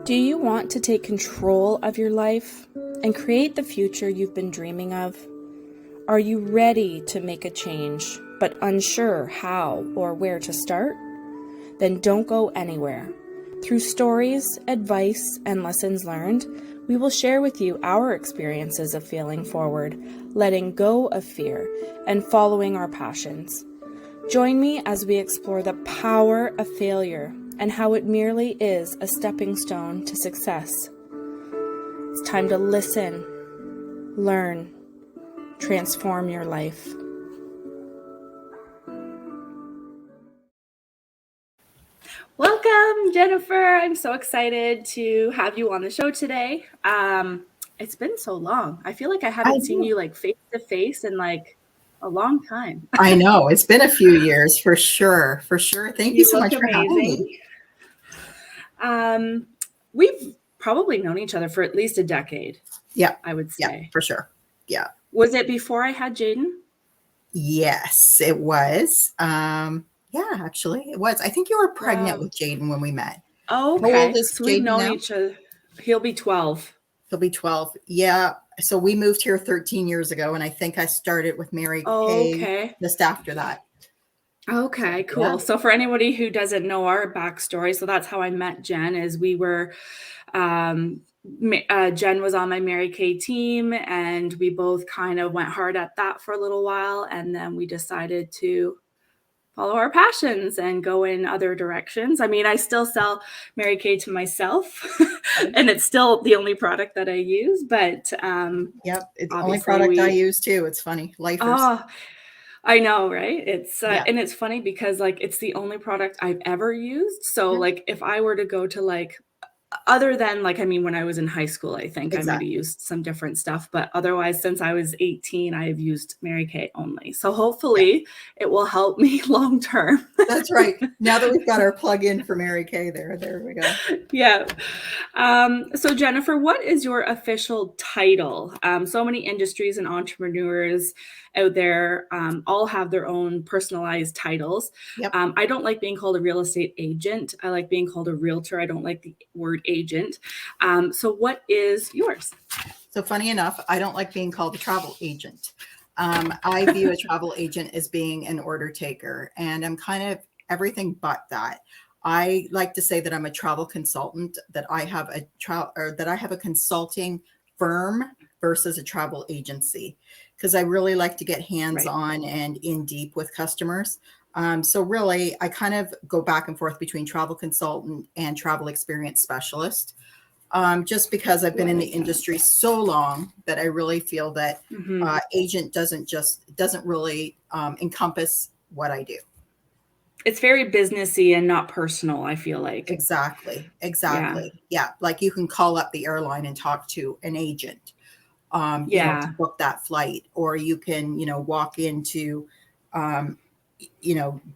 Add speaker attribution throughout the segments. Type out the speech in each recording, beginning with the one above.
Speaker 1: Do you want to take control of your life and create the future you've been dreaming of? Are you ready to make a change, but unsure how or where to start? Then don't go anywhere. Through stories, advice, and lessons learned, we will share with you our experiences of failing forward, letting go of fear, and following our passions. Join me as we explore the power of failure and how it merely is a stepping stone to success. It's time to listen, learn, transform your life. Welcome, Jennifer. I'm so excited to have you on the show today. It's been so long. I feel like I haven't seen you like face to face in like a long time.
Speaker 2: I know. It's been a few years for sure. For sure. Thank you so much for having me.
Speaker 1: We've probably known each other for at least a decade.
Speaker 2: Yeah.
Speaker 1: I would say.
Speaker 2: Yeah, for sure. Yeah.
Speaker 1: Was it before I had Jaden?
Speaker 2: Yes, it was. Yeah, actually it was. I think you were pregnant with Jaden when we met.
Speaker 1: Oh, okay. How old is so we've known each other. He'll be 12.
Speaker 2: He'll be 12. Yeah. So we moved here 13 years ago, and I think I started with Mary Kay just after that.
Speaker 1: Okay, cool. Yeah. So for anybody who doesn't know our backstory, so that's how I met Jen. Is we were, Jen was on my Mary Kay team, and we both kind of went hard at that for a little while, and then we decided to follow our passions and go in other directions. I mean, I still sell Mary Kay to myself, and it's still the only product that I use. But
Speaker 2: yep, it's the only product I use too. It's funny, lifers.
Speaker 1: Oh, I know, right? It's and it's funny because like it's the only product I've ever used. So like if I were to go to like other than like, I mean, when I was in high school, I think I maybe used some different stuff, but otherwise, since I was 18, I have used Mary Kay only. So hopefully it will help me long term.
Speaker 2: That's right. Now that we've got our plug-in for Mary Kay there we go.
Speaker 1: Yeah. So Jennifer, what is your official title? So many industries and entrepreneurs out there all have their own personalized titles.
Speaker 2: Yep.
Speaker 1: I don't like being called a real estate agent. I like being called a realtor. I don't like the word agent. So what is yours?
Speaker 2: So funny enough, I don't like being called a travel agent. I view a travel agent as being an order taker, and I'm kind of everything but that. I like to say that I'm a travel consultant, that I have a consulting firm versus a travel agency, because I really like to get hands-on and in deep with customers. So really, I kind of go back and forth between travel consultant and travel experience specialist, just because I've been in the industry so long that I really feel that agent doesn't really encompass what I do.
Speaker 1: It's very businessy and not personal, I feel like.
Speaker 2: Exactly. Yeah. Like you can call up the airline and talk to an agent, to book that flight, or you can, walk into,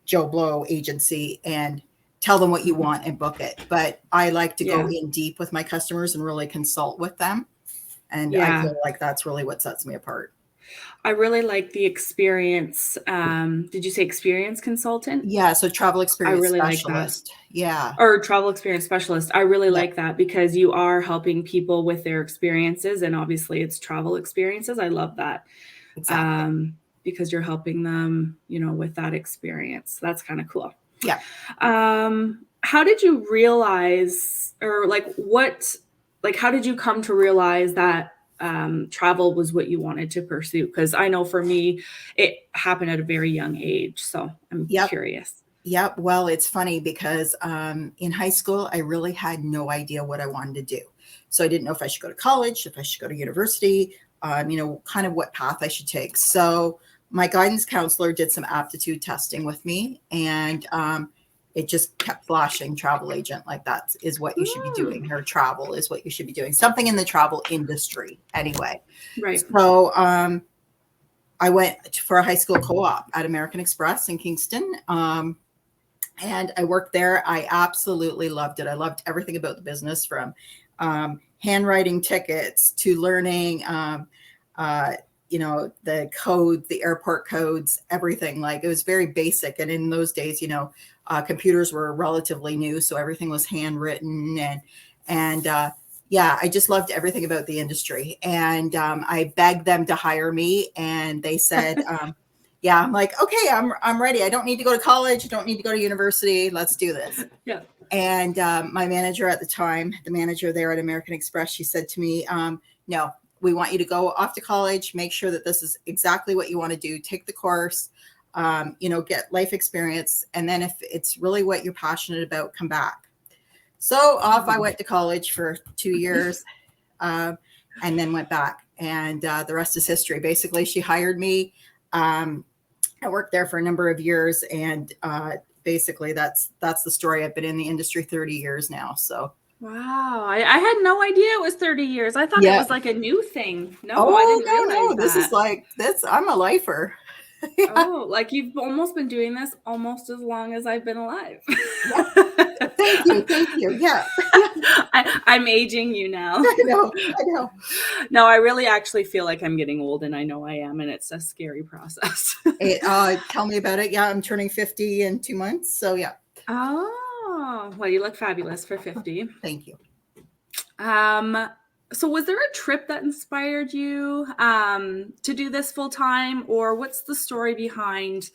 Speaker 2: Joe Blow agency and tell them what you want and book it. But I like to go in deep with my customers and really consult with them. And I feel like that's really what sets me apart.
Speaker 1: I really like the experience. Did you say experience consultant?
Speaker 2: Yeah. So travel experience
Speaker 1: I really
Speaker 2: specialist.
Speaker 1: Like that.
Speaker 2: Yeah.
Speaker 1: Or travel experience specialist. I really like that because you are helping people with their experiences, and obviously it's travel experiences. I love that.
Speaker 2: Exactly.
Speaker 1: Because you're helping them, with that experience. That's kind of cool.
Speaker 2: Yeah.
Speaker 1: How did you realize, or how did you come to realize that travel was what you wanted to pursue? Because I know for me, it happened at a very young age. So I'm curious.
Speaker 2: Yep. Well, it's funny because in high school, I really had no idea what I wanted to do. So I didn't know if I should go to college, if I should go to university, kind of what path I should take. So my guidance counselor did some aptitude testing with me, and it just kept flashing travel agent, like that is what you should be doing, or travel is what you should be doing, something in the travel industry anyway.
Speaker 1: Right.
Speaker 2: So I went for a high school co-op at American Express in Kingston. And I worked there. I absolutely loved it. I loved everything about the business, from handwriting tickets to learning, the code, the airport codes, everything. Like, it was very basic. And in those days, computers were relatively new, so everything was handwritten, And yeah, I just loved everything about the industry. And I begged them to hire me, and they said, yeah, I'm like, okay, I'm ready. I don't need to go to college. I don't need to go to university. Let's do this.
Speaker 1: Yeah.
Speaker 2: And my manager at the time, the manager there at American Express, she said to me, no, we want you to go off to college, make sure that this is exactly what you want to do, take the course, get life experience. And then if it's really what you're passionate about, come back. So off I went to college for 2 years and then went back. And the rest is history. Basically, she hired me. I worked there for a number of years, and basically that's the story. I've been in the industry 30 years now. So
Speaker 1: wow, I had no idea it was 30 years. I thought it was like a new thing. No, I didn't realize that.
Speaker 2: This is like this. I'm a lifer.
Speaker 1: Yeah. Oh, like you've almost been doing this almost as long as I've been alive.
Speaker 2: Yeah. Thank you. Yeah.
Speaker 1: I'm aging you now.
Speaker 2: I know.
Speaker 1: No, I really actually feel like I'm getting old, and I know I am, and it's a scary process.
Speaker 2: Tell me about it. Yeah, I'm turning 50 in 2 months. So yeah.
Speaker 1: Oh, well, you look fabulous for 50.
Speaker 2: Thank you.
Speaker 1: So was there a trip that inspired you to do this full time, or what's the story behind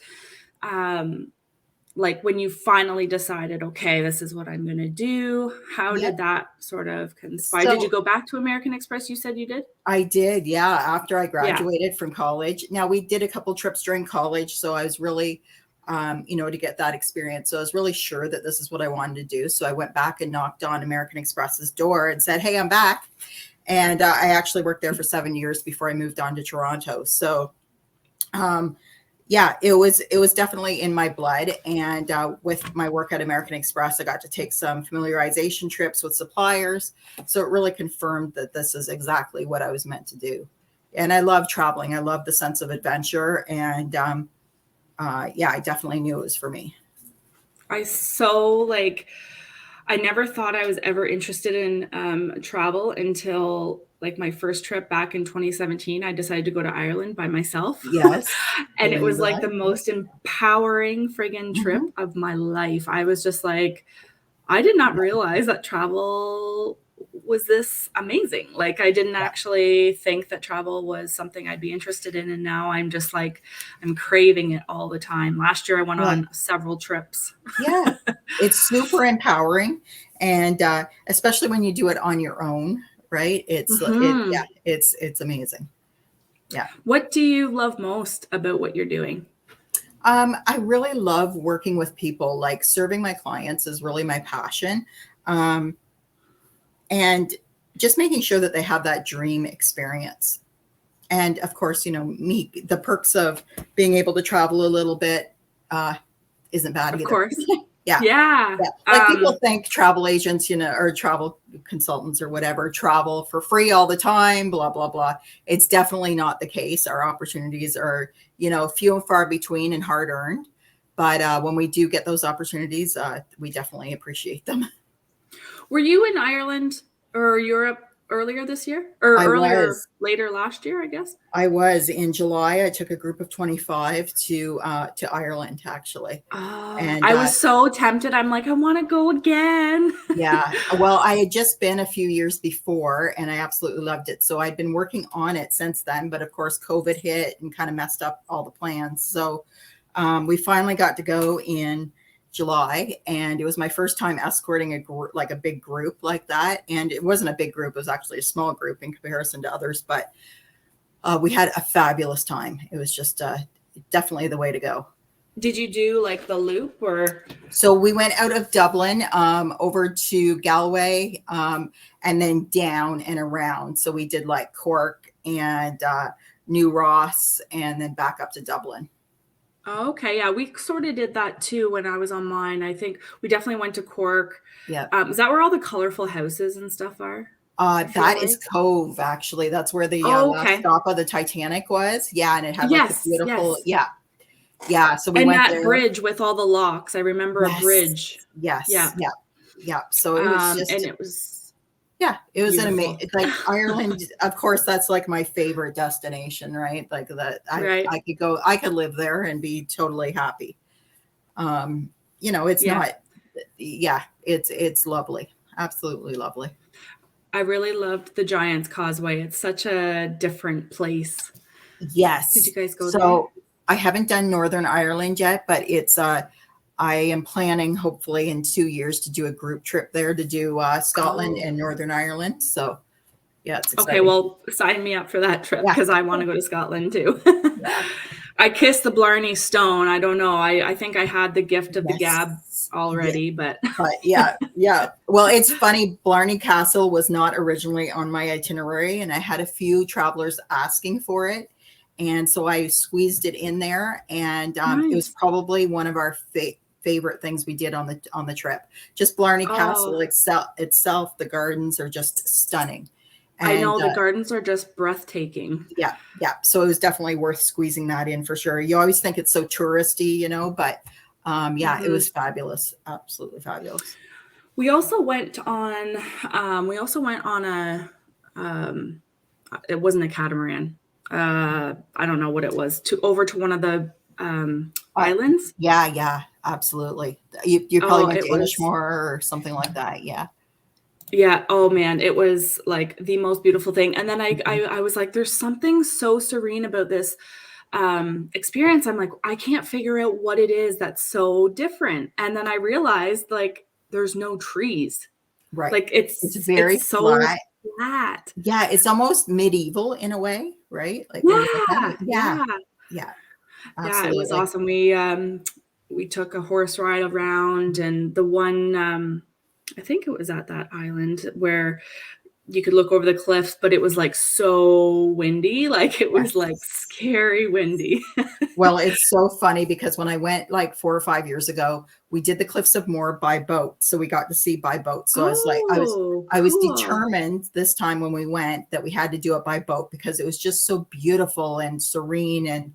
Speaker 1: like when you finally decided, okay, this is what I'm going to do? How did that sort of conspire? Did you go back to American Express? You said you did?
Speaker 2: I did. Yeah. After I graduated from college. Now we did a couple trips during college. So I was really, to get that experience. So I was really sure that this is what I wanted to do. So I went back and knocked on American Express's door and said, hey, I'm back. And I actually worked there for 7 years before I moved on to Toronto. So, it was definitely in my blood. And with my work at American Express, I got to take some familiarization trips with suppliers. So it really confirmed that this is exactly what I was meant to do. And I love traveling. I love the sense of adventure. And I definitely knew it was for me.
Speaker 1: I never thought I was ever interested in travel until like my first trip back in 2017. I decided to go to Ireland by myself.
Speaker 2: Yes.
Speaker 1: And it was like the most empowering friggin' trip of my life. I was just like, I did not realize that travel was this amazing. Like I didn't actually think that travel was something I'd be interested in. And now I'm just like, I'm craving it all the time. Last year I went on several trips.
Speaker 2: Yeah, it's super empowering. And especially when you do it on your own, right? It's amazing. Yeah.
Speaker 1: What do you love most about what you're doing?
Speaker 2: I really love working with people. Like serving my clients is really my passion. And just making sure that they have that dream experience. And of course, the perks of being able to travel a little bit isn't bad either.
Speaker 1: Of course.
Speaker 2: Yeah. Like people think travel agents, or travel consultants or whatever, travel for free all the time, blah, blah, blah. It's definitely not the case. Our opportunities are, few and far between and hard earned. But when we do get those opportunities, we definitely appreciate them.
Speaker 1: Were you in Ireland or Europe earlier this year, or later last year, I guess?
Speaker 2: I was in July. I took a group of 25 to Ireland, actually.
Speaker 1: Oh, and I was so tempted. I'm like, I want to go again.
Speaker 2: Yeah. Well, I had just been a few years before and I absolutely loved it. So I'd been working on it since then. But of course, COVID hit and kind of messed up all the plans. So we finally got to go in July, and it was my first time escorting a big group like that. And it wasn't a big group. It was actually a small group in comparison to others, but we had a fabulous time. It was just definitely the way to go.
Speaker 1: Did you do like the loop or?
Speaker 2: So we went out of Dublin over to Galway and then down and around. So we did like Cork and New Ross and then back up to Dublin.
Speaker 1: Oh, okay. Yeah, we sort of did that too when I was on mine. I think we definitely went to Cork.
Speaker 2: Yeah.
Speaker 1: Is that where all the colorful houses and stuff are?
Speaker 2: That is Cove, actually. That's where the last stop of the Titanic was. Yeah, and it had like a beautiful, yeah. So we went there.
Speaker 1: Bridge with all the locks. I remember a bridge.
Speaker 2: Yes. Yeah. So it was just,
Speaker 1: and it was.
Speaker 2: Yeah, it was an amazing, like Ireland, of course, that's like my favorite destination, right? Like that I could live there and be totally happy. It's not, it's lovely. Absolutely lovely.
Speaker 1: I really loved the Giant's Causeway. It's such a different place. Did you
Speaker 2: Yes.
Speaker 1: guys go there?
Speaker 2: So I haven't done Northern Ireland yet, but it's I am planning hopefully in 2 years to do a group trip there to do Scotland
Speaker 1: Oh.
Speaker 2: and Northern Ireland. So yeah, it's
Speaker 1: Okay,
Speaker 2: exciting.
Speaker 1: well, sign me up for that trip
Speaker 2: Yeah.
Speaker 1: because I want to go to Scotland too.
Speaker 2: Yeah.
Speaker 1: I kissed the Blarney Stone. I don't know. I think I had the gift of the gab
Speaker 2: Yes. Yeah.
Speaker 1: already, but
Speaker 2: But yeah, yeah. Well, it's funny. Blarney Castle was not originally on my itinerary, and I had a few travelers asking for it, and so I squeezed it in there. And it was
Speaker 1: nice.
Speaker 2: probably one of our favorite things we did on the trip. Just Blarney
Speaker 1: Oh,
Speaker 2: Castle itself, the gardens are just stunning,
Speaker 1: I
Speaker 2: and
Speaker 1: know the gardens are just breathtaking.
Speaker 2: yeah, yeah. So it was definitely worth squeezing that in for sure. You always think it's so touristy, but yeah, it was
Speaker 1: Mhm.
Speaker 2: fabulous, absolutely fabulous.
Speaker 1: We also went on. We also went on a. Um, it wasn't a catamaran. I don't know what it was. To over to one of the
Speaker 2: Uh,
Speaker 1: islands.
Speaker 2: yeah, yeah, absolutely. You probably
Speaker 1: Oh,
Speaker 2: went to
Speaker 1: it was.
Speaker 2: Inishmore or something like that. Yeah.
Speaker 1: Yeah. Oh man, it was like the most beautiful thing. And then
Speaker 2: Mhm.
Speaker 1: I was like, there's something so serene about this experience. I'm like, I can't figure out what it is that's so different. And then I realized like there's no trees.
Speaker 2: Right.
Speaker 1: Like
Speaker 2: It's
Speaker 1: it's
Speaker 2: very
Speaker 1: so
Speaker 2: flat.
Speaker 1: flat.
Speaker 2: Yeah, it's almost medieval in a way, right? Like when you look at
Speaker 1: Yeah,
Speaker 2: it. Yeah,
Speaker 1: yeah,
Speaker 2: yeah,
Speaker 1: yeah. It was
Speaker 2: absolutely.
Speaker 1: awesome. We took a horse ride around, and the one I think it was at that island where you could look over the cliffs, but it was like so windy, like it was like
Speaker 2: Yes.
Speaker 1: scary windy.
Speaker 2: Well, it's so funny because when I went like 4 or 5 years ago, we did the Cliffs of Moher by boat. So we got to see by boat. So I was like,
Speaker 1: Oh,
Speaker 2: I was
Speaker 1: cool.
Speaker 2: determined this time when we went that we had to do it by boat because it was just so beautiful and serene and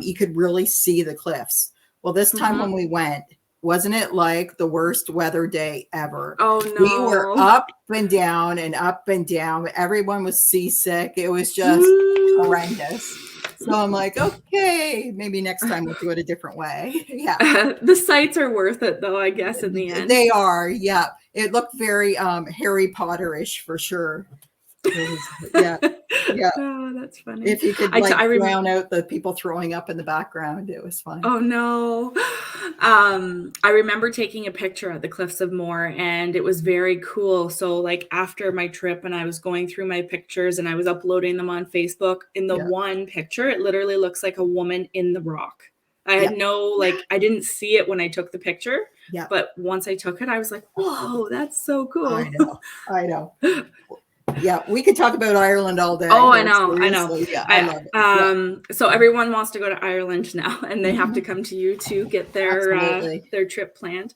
Speaker 2: you could really see the cliffs. Well, this time when
Speaker 1: Mhm.
Speaker 2: we went, wasn't it like the worst weather day ever?
Speaker 1: Oh
Speaker 2: We were
Speaker 1: no.
Speaker 2: up and down and up and down. Everyone was seasick. It was just
Speaker 1: Ooh.
Speaker 2: horrendous. So I'm like, okay, maybe next time we'll do it a different way. Yeah.
Speaker 1: The sights are worth it though, I guess, in the end.
Speaker 2: They are. Yeah. It looked very Harry Potter-ish for sure. It was, yeah. Yeah.
Speaker 1: Oh, that's funny.
Speaker 2: If you could
Speaker 1: I t
Speaker 2: like
Speaker 1: I rem
Speaker 2: drown out the people throwing up in the background, it was fun.
Speaker 1: Oh, no. I remember taking a picture at the Cliffs of Moher, and it was very cool. So, like, after my trip and I was going through my pictures and I was uploading them on Facebook, in the
Speaker 2: Yeah.
Speaker 1: one picture, it literally looks like a woman in the rock. I
Speaker 2: Yeah.
Speaker 1: had no like, I didn't see it when I took the picture,
Speaker 2: Yeah.
Speaker 1: but once I took it, I was like, "Whoa, that's so
Speaker 2: I
Speaker 1: cool."
Speaker 2: know. I know. Yeah. We could talk about Ireland all day.
Speaker 1: Oh, I
Speaker 2: Like
Speaker 1: know, I know.
Speaker 2: seriously. Yeah. I love it. Yeah.
Speaker 1: So everyone wants to go to Ireland now, and they have to come to you to get
Speaker 2: Absolutely.
Speaker 1: their trip planned.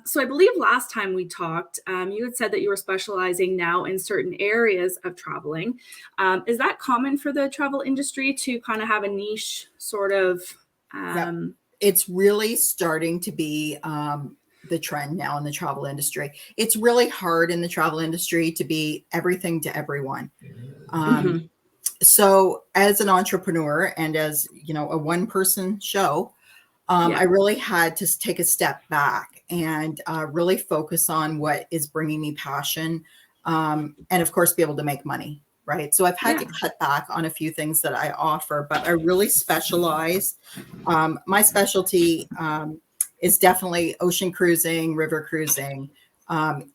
Speaker 1: So I believe last time we talked, you had said that you were specializing now in certain areas of traveling. Is that common for the travel industry to kind of have a niche sort of?
Speaker 2: Yeah.
Speaker 1: Um,
Speaker 2: It's really starting to be the trend now in the travel industry. It's really hard in the travel industry to be everything to everyone. Um,
Speaker 1: mhm.
Speaker 2: so as an entrepreneur and as a one person show, I
Speaker 1: Yeah,
Speaker 2: really had to take a step back and really focus on what is bringing me passion, and of course be able to make money, right? So I've had to
Speaker 1: yeah,
Speaker 2: cut back on a few things that I offer, but I really specialize. My specialty is definitely ocean cruising, river cruising,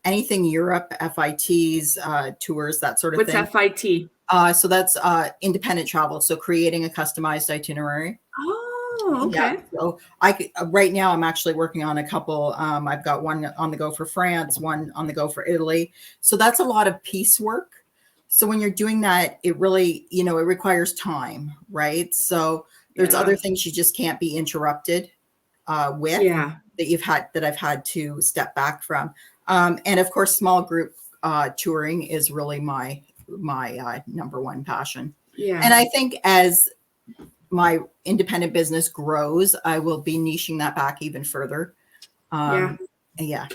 Speaker 2: anything Europe, FITs, tours, that sort of
Speaker 1: what's
Speaker 2: thing.
Speaker 1: FIT?
Speaker 2: So that's independent travel. So creating a customized itinerary.
Speaker 1: Oh,
Speaker 2: Yeah.
Speaker 1: okay.
Speaker 2: So right now I'm actually working on a couple. I've got one on the go for France, one on the go for Italy. So that's a lot of piecework. So when you're doing that, it really, it requires time, right? So there's other
Speaker 1: Yeah,
Speaker 2: things you just can't be interrupted with
Speaker 1: yeah,
Speaker 2: that I've had to step back from. And of course, small group touring is really my number one passion.
Speaker 1: yeah,
Speaker 2: And I think as my independent business grows, I will be niching that back even further.
Speaker 1: yeah.
Speaker 2: Yeah,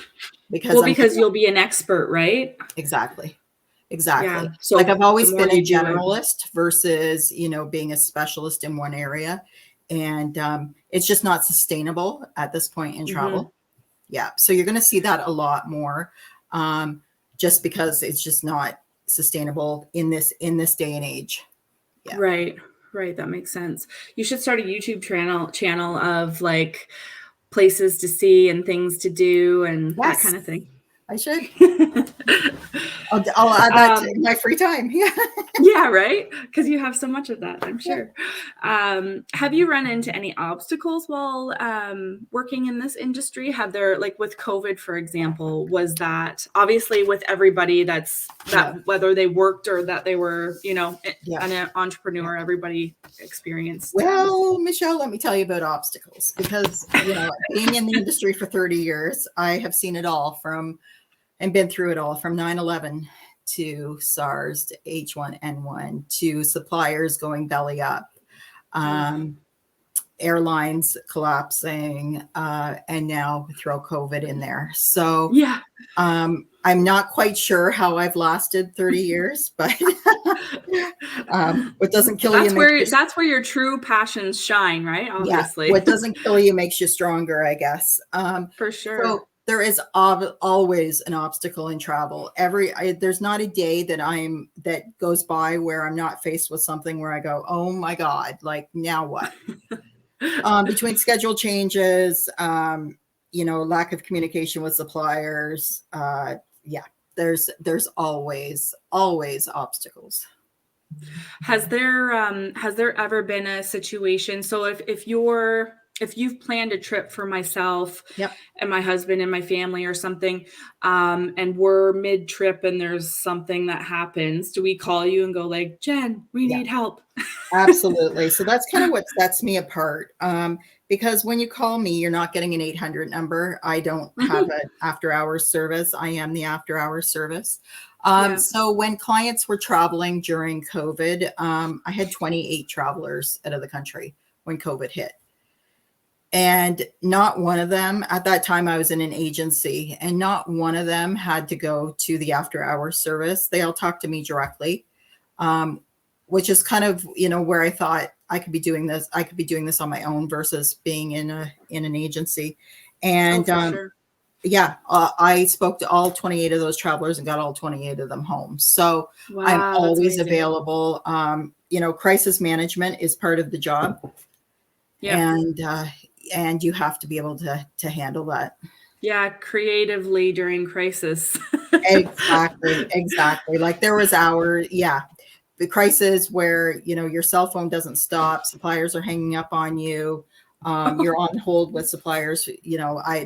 Speaker 2: because
Speaker 1: Well,
Speaker 2: I'm
Speaker 1: because you'll be an expert, right?
Speaker 2: exactly,
Speaker 1: Yeah.
Speaker 2: exactly. Like
Speaker 1: So
Speaker 2: I've
Speaker 1: the
Speaker 2: always
Speaker 1: more
Speaker 2: been a
Speaker 1: you do it.
Speaker 2: generalist versus, being a specialist in one area. And it's just not sustainable at this point in
Speaker 1: Mhm.
Speaker 2: travel. Yeah. So you're going to see that a lot more. Um, just because it's just not sustainable in this day and age. Yeah.
Speaker 1: Right. That makes sense. You should start a YouTube channel of like places to see and things to do and that
Speaker 2: Yes,
Speaker 1: kind of thing.
Speaker 2: I should. I'll add that to my free time. Yeah.
Speaker 1: Yeah, right? Because you have so much of that, I'm sure. Have you run into any obstacles while working in this industry? Have there, like with COVID, for example, was that obviously with everybody whether they worked or that they were, an entrepreneur, everybody experienced.
Speaker 2: Well, Michelle, let me tell you about obstacles because, being in the industry for 30 years, I have seen it all and been through it all from 9/11 to SARS to H1N1 to suppliers going belly up, airlines collapsing, and now throw COVID in there. So
Speaker 1: yeah,
Speaker 2: I'm not quite sure how I've lasted 30 years, but what doesn't kill you
Speaker 1: that's where your true passions shine, right? Obviously.
Speaker 2: Yeah, what doesn't kill you makes you stronger, I guess.
Speaker 1: For sure.
Speaker 2: So there is always an obstacle in travel. There's not a day that goes by where I'm not faced with something where I go, oh my God, like now what? Between schedule changes, lack of communication with suppliers. There's always obstacles.
Speaker 1: Has there ever been a situation? So if you've planned a trip for myself and my husband and my family or something, and we're mid-trip and there's something that happens, do we call you and go like, Jen, we need help?
Speaker 2: Absolutely. So that's kind of what sets me apart. Because when you call me, you're not getting an 800 number. I don't have an after hours service. I am the after hours service. So when clients were traveling during COVID, I had 28 travelers out of the country when COVID hit. And not one of them, at that time I was in an agency, and not one of them had to go to the after hours service. They all talked to me directly, which is kind of, where I thought I could be doing this. I could be doing this on my own versus being in an agency. And I spoke to all 28 of those travelers and got all 28 of them home. So I'm always available. Crisis management is part of the job. Yeah. And you have to be able to handle that.
Speaker 1: Yeah, creatively during crisis.
Speaker 2: Exactly. Like there was the crisis where, your cell phone doesn't stop, suppliers are hanging up on you. You're on hold with suppliers.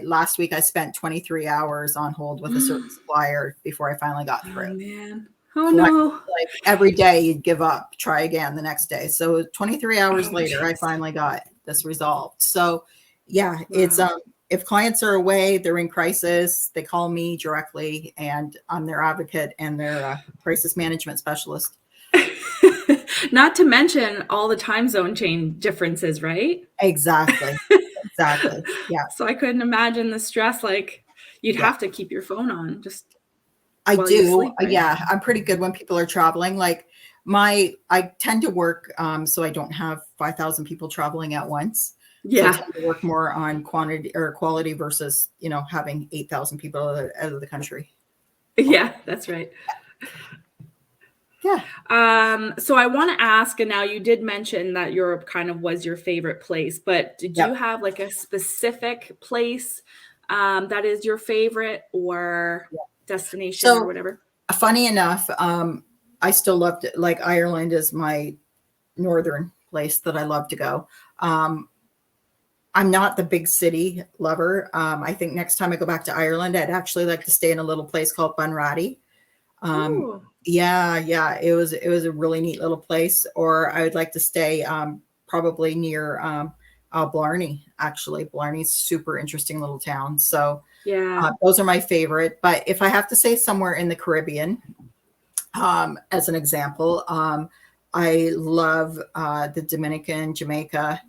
Speaker 2: Last week I spent 23 hours on hold with a certain supplier before I finally got through.
Speaker 1: Oh man. Oh no.
Speaker 2: Like every day you'd give up, try again the next day. So 23 hours later, I finally got this resolved. So it's, if clients are away, they're in crisis, they call me directly and I'm their advocate and their crisis management specialist.
Speaker 1: Not to mention all the time zone change differences, right?
Speaker 2: Exactly. Yeah.
Speaker 1: So I couldn't imagine the stress. Like you'd have to keep your phone on.
Speaker 2: I do. Sleep, right? Yeah. I'm pretty good when people are traveling. Like I tend to work so I don't have 5,000 people traveling at once. Yeah. So I tend to work more on quantity or quality versus, having 8,000 people out of the country.
Speaker 1: Yeah, that's right.
Speaker 2: Yeah.
Speaker 1: So I want to ask, and now you did mention that Europe kind of was your favorite place, but did you have like a specific place that is your favorite or destination or whatever?
Speaker 2: Funny enough, I still loved it. Like Ireland is my northern place that I love to go. I'm not the big city lover. I think next time I go back to Ireland, I'd actually like to stay in a little place called Bunratty. It was a really neat little place. Or I would like to stay probably near Blarney. Actually, Blarney's super interesting little town. So those are my favorite. But if I have to say somewhere in the Caribbean, as an example, I love the Dominican, Jamaica.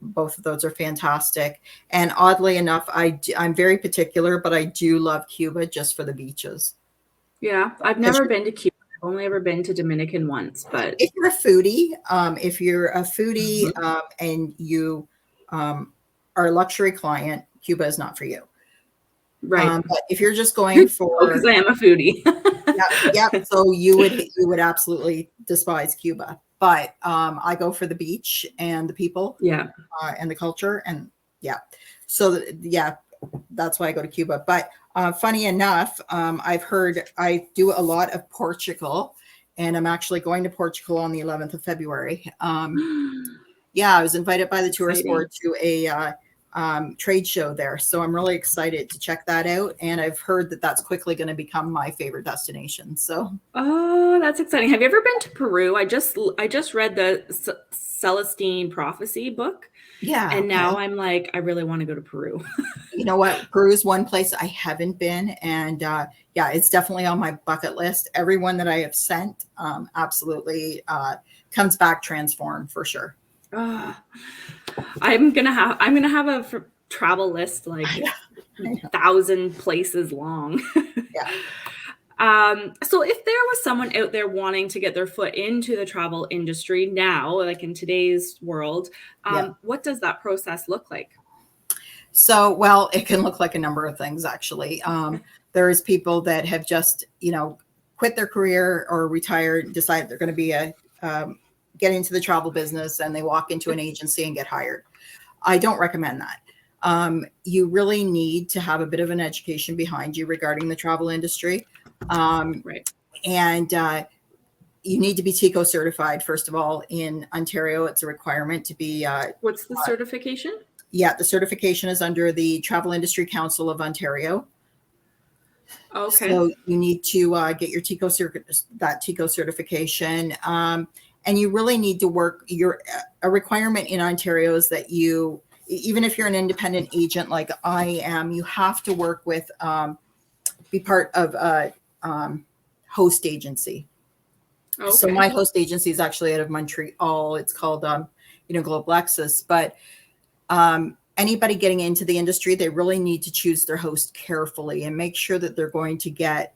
Speaker 2: Both of those are fantastic. And oddly enough, I'm very particular, but I do love Cuba just for the beaches.
Speaker 1: Yeah, I've never been to Cuba. I've only ever been to Dominican once. But
Speaker 2: if you're a foodie, and you are a luxury client, Cuba is not for you.
Speaker 1: Right.
Speaker 2: But if you're just going
Speaker 1: Oh, because
Speaker 2: for,
Speaker 1: I am a foodie.
Speaker 2: yeah, so you would absolutely despise Cuba. But I go for the beach and the people
Speaker 1: Yeah.
Speaker 2: and the culture, and yeah. So yeah, that's why I go to Cuba. But funny enough, I do a lot of Portugal, and I'm actually going to Portugal on the 11th of February. Yeah, I was invited by the tourist
Speaker 1: Exciting.
Speaker 2: board to a trade show there, so I'm really excited to check that out. And I've heard that that's quickly going to become my favorite destination. So,
Speaker 1: Oh, that's exciting. Have you ever been to Peru? I just read the Celestine Prophecy book,
Speaker 2: yeah,
Speaker 1: and
Speaker 2: okay.
Speaker 1: now I'm like, I really want to go to Peru.
Speaker 2: You know what? Peru is one place I haven't been, and yeah, it's definitely on my bucket list. Everyone that I have sent absolutely comes back transformed for sure.
Speaker 1: Oh, I'm gonna have a travel list like
Speaker 2: I know.
Speaker 1: 1,000 places long.
Speaker 2: Yeah.
Speaker 1: So if there was someone out there wanting to get their foot into the travel industry now, like in today's world,
Speaker 2: Yeah.
Speaker 1: what does that process look like?
Speaker 2: So, well, it can look like a number of things, actually. There's people that have just, quit their career or retired, decide they're going to be get into the travel business, and they walk into an agency and get hired. I don't recommend that. You really need to have a bit of an education behind you regarding the travel industry.
Speaker 1: Right.
Speaker 2: And you need to be TICO certified, first of all. In Ontario, it's a requirement to be
Speaker 1: What's the certification?
Speaker 2: yeah, the certification is under the Travel Industry Council of Ontario.
Speaker 1: Okay.
Speaker 2: So you need to get your TICO certification. And you really need to work a requirement in Ontario is that even if you're an independent agent like I am, you have to work with, be part of a host agency. So
Speaker 1: Okay.
Speaker 2: my host agency is actually out of Montreal. It's called, Global Access. But anybody getting into the industry, they really need to choose their host carefully and make sure that they're going to get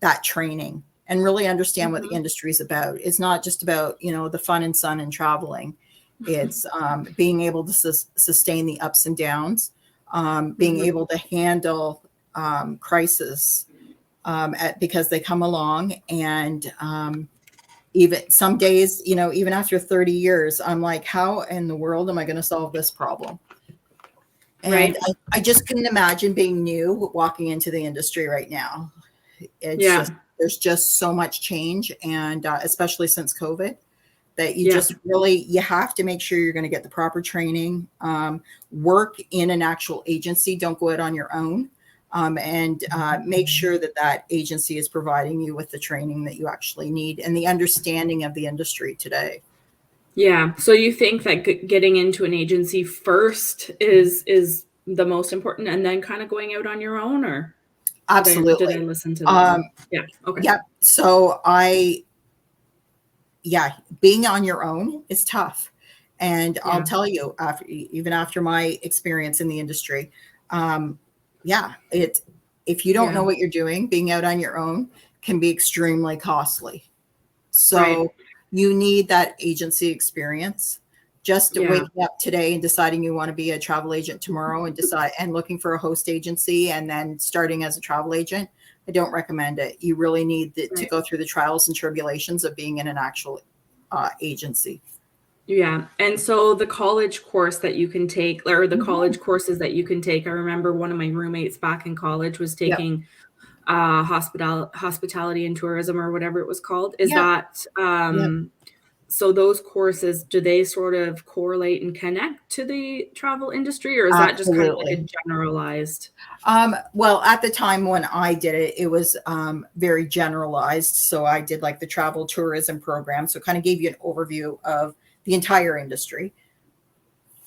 Speaker 2: that training and really understand what the
Speaker 1: Mhm.
Speaker 2: industry is about. It's not just about, the fun and sun and traveling. It's being able to sustain the ups and downs, being
Speaker 1: Mhm.
Speaker 2: able to handle crisis because they come along. And even some days, even after 30 years, I'm like, how in the world am I going to solve this problem? And
Speaker 1: Right.
Speaker 2: I just couldn't imagine being new walking into the industry right now. It's
Speaker 1: Yeah.
Speaker 2: just, there's just so much change. And especially since COVID, that you
Speaker 1: Yeah.
Speaker 2: just really, you have to make sure you're going to get the proper training, work in an actual agency. Don't go out on your own. And make sure that that agency is providing you with the training that you actually need and the understanding of the industry today.
Speaker 1: Yeah. So you think that getting into an agency first is the most important, and then kind of going out on your own, or did I
Speaker 2: Absolutely.
Speaker 1: listen to that
Speaker 2: Um,
Speaker 1: wrong? Yeah. Okay.
Speaker 2: yeah. Yeah, being on your own is tough. And I'll
Speaker 1: Yeah.
Speaker 2: tell you, even after my experience in the industry, yeah, if you don't know
Speaker 1: Yeah.
Speaker 2: what you're doing, being out on your own can be extremely costly.
Speaker 1: Right.
Speaker 2: So you need that agency experience. Just
Speaker 1: Yeah.
Speaker 2: waking up today and deciding you want to be a travel agent tomorrow and looking for a host agency and then starting as a travel agent, I don't recommend it. You really need to
Speaker 1: Right.
Speaker 2: go through the trials and tribulations of being in an actual agency.
Speaker 1: Yeah. And so the college course that you can take, or the
Speaker 2: Mhm.
Speaker 1: college courses that you can take, I remember one of my roommates back in college was
Speaker 2: Yep.
Speaker 1: taking hospitality and tourism, or whatever it was called. Is
Speaker 2: Yep.
Speaker 1: that
Speaker 2: Yep.
Speaker 1: so those courses, do they sort of correlate and connect to the travel industry, or is that just kind of like a
Speaker 2: Absolutely.
Speaker 1: generalized?
Speaker 2: Well, at the time when I did it, it was very generalized. So I did like the travel tourism program. So it kind of gave you an overview of the entire industry.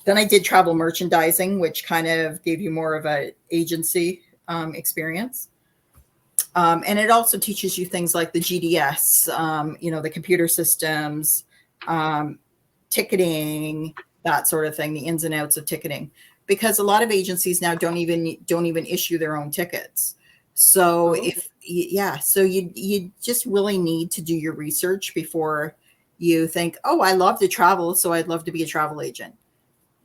Speaker 2: Then I did travel merchandising, which kind of gave you more of a agency experience. And it also teaches you things like the GDS, the computer systems, um, ticketing, that sort of thing, the ins and outs of ticketing, because a lot of agencies now don't even issue their own tickets. So
Speaker 1: Oh,
Speaker 2: so you just really need to do your research before you think, oh, I love to travel, so I'd love to be a travel agent.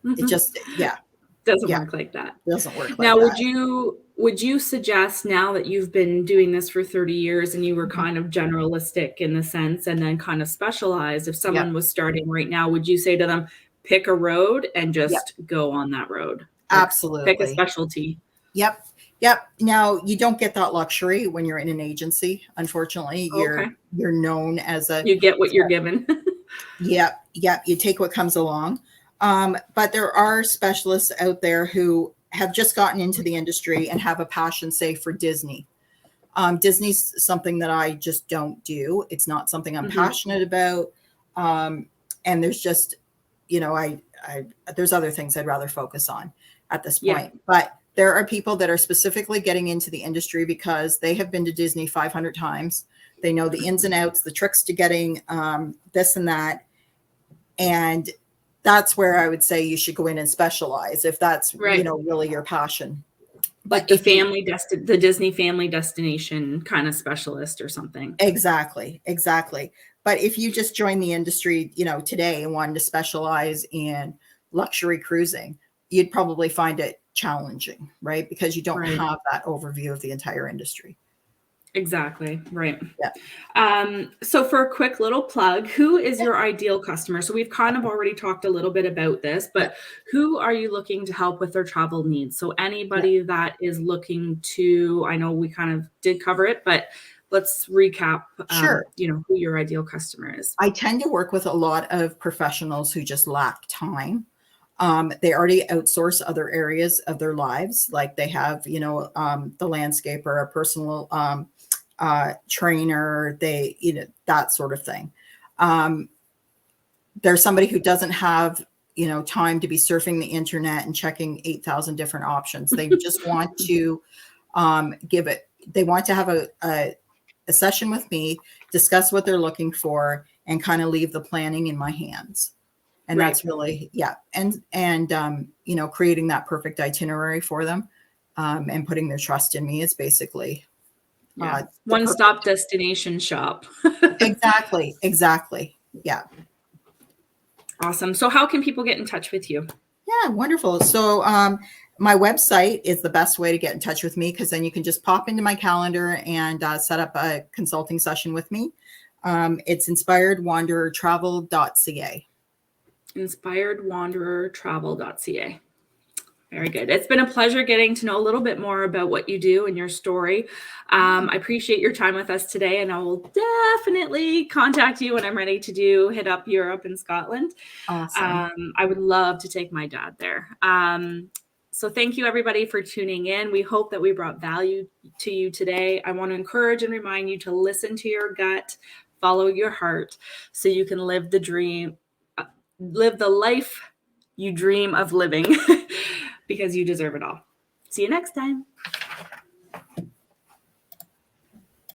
Speaker 2: It just, yeah,
Speaker 1: doesn't
Speaker 2: yeah,
Speaker 1: work like that.
Speaker 2: doesn't work like
Speaker 1: Now, would
Speaker 2: that.
Speaker 1: you would you suggest, now that you've been doing this for 30 years and you were kind of generalistic in the sense and then kind of specialized, if
Speaker 2: Yep.
Speaker 1: someone was starting right now, would you say to them, pick a road and
Speaker 2: Yep.
Speaker 1: just go on that road? Like pick a
Speaker 2: Absolutely.
Speaker 1: specialty.
Speaker 2: Yep. Yep. Now you don't get that luxury when you're in an agency. Unfortunately,
Speaker 1: Okay.
Speaker 2: you're known as a
Speaker 1: You get what you're given.
Speaker 2: yep, yep. You take what comes along. But there are specialists out there who have just gotten into the industry and have a passion, say, for Disney. Disney's something that I just don't do. It's not something I'm passionate about. And there's just, there's other things I'd rather focus on at this point.
Speaker 1: Yeah.
Speaker 2: But there are people that are specifically getting into the industry because they have been to Disney 500 times. They know the ins and outs, the tricks to getting this and that. And that's where I would say you should go in and specialize if that's, really your passion.
Speaker 1: But the Disney family destination kind of specialist or something.
Speaker 2: Exactly. But if you just join the industry, today and wanted to specialize in luxury cruising, you'd probably find it challenging, right? Because you don't have that overview of the entire industry.
Speaker 1: Exactly. Right.
Speaker 2: Yeah.
Speaker 1: So for a quick little plug, who is your ideal customer? So we've kind of already talked a little bit about this, but who are you looking to help with their travel needs? So anybody that is looking to, I know we kind of did cover it, but let's recap,
Speaker 2: Sure.
Speaker 1: Who your ideal customer is.
Speaker 2: I tend to work with a lot of professionals who just lack time. They already outsource other areas of their lives. Like they have, the landscaper, a personal, trainer, that sort of thing. There's somebody who doesn't have, time to be surfing the internet and checking 8,000 different options. They just want to they want to have a session with me, discuss what they're looking for, and kind of leave the planning in my hands. And that's really, and creating that perfect itinerary for them, and putting their trust in me is basically
Speaker 1: one-stop destination shop.
Speaker 2: Exactly. Yeah.
Speaker 1: Awesome. So how can people get in touch with you?
Speaker 2: Yeah, wonderful. So my website is the best way to get in touch with me, because then you can just pop into my calendar and set up a consulting session with me. It's inspiredwanderertravel.ca.
Speaker 1: inspiredwanderertravel.ca. Very good. It's been a pleasure getting to know a little bit more about what you do and your story. I appreciate your time with us today, and I will definitely contact you when I'm ready to hit up Europe and Scotland.
Speaker 2: Awesome.
Speaker 1: I would love to take my dad there. So thank you, everybody, for tuning in. We hope that we brought value to you today. I want to encourage and remind you to listen to your gut, follow your heart, so you can live the life you dream of living, because you deserve it all. See you next time.